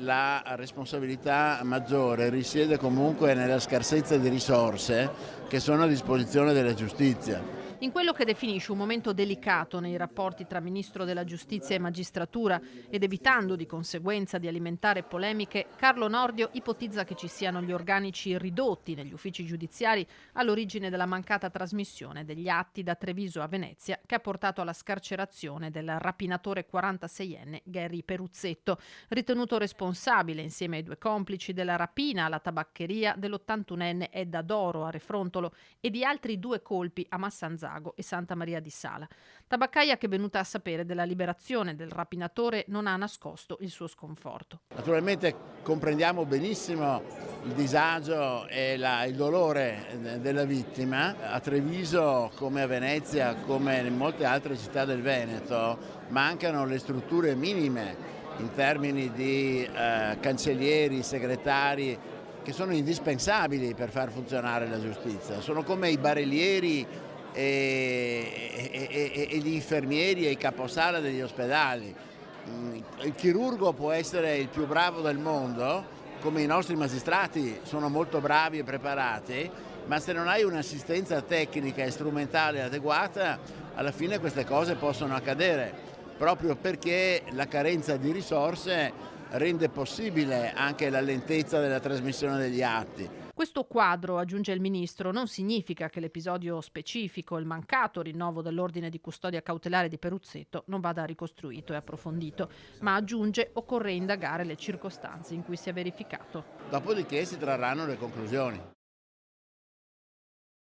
la responsabilità maggiore risiede comunque nella scarsezza di risorse che sono a disposizione della giustizia. In quello che definisce un momento delicato nei rapporti tra Ministro della Giustizia e magistratura ed evitando di conseguenza di alimentare polemiche, Carlo Nordio ipotizza che ci siano gli organici ridotti negli uffici giudiziari all'origine della mancata trasmissione degli atti da Treviso a Venezia che ha portato alla scarcerazione del rapinatore 46enne Gary Peruzzetto, ritenuto responsabile insieme ai due complici della rapina alla tabaccheria dell'81enne Edda Doro a Refrontolo e di altri due colpi a Massanzano e Santa Maria di Sala. Tabaccaia, che è venuta a sapere della liberazione del rapinatore, non ha nascosto il suo sconforto. Naturalmente comprendiamo benissimo il disagio e il dolore della vittima. A Treviso, come a Venezia, come in molte altre città del Veneto, mancano le strutture minime in termini di cancellieri, segretari, che sono indispensabili per far funzionare la giustizia. Sono come i barellieri e gli infermieri e i caposala degli ospedali. Il chirurgo può essere il più bravo del mondo, come i nostri magistrati sono molto bravi e preparati, ma se non hai un'assistenza tecnica e strumentale adeguata, alla fine queste cose possono accadere, proprio perché la carenza di risorse rende possibile anche la lentezza della trasmissione degli atti. Questo quadro, aggiunge il ministro, non significa che l'episodio specifico, il mancato rinnovo dell'ordine di custodia cautelare di Peruzzetto, non vada ricostruito e approfondito, ma aggiunge occorre indagare le circostanze in cui si è verificato. Dopodiché si trarranno le conclusioni.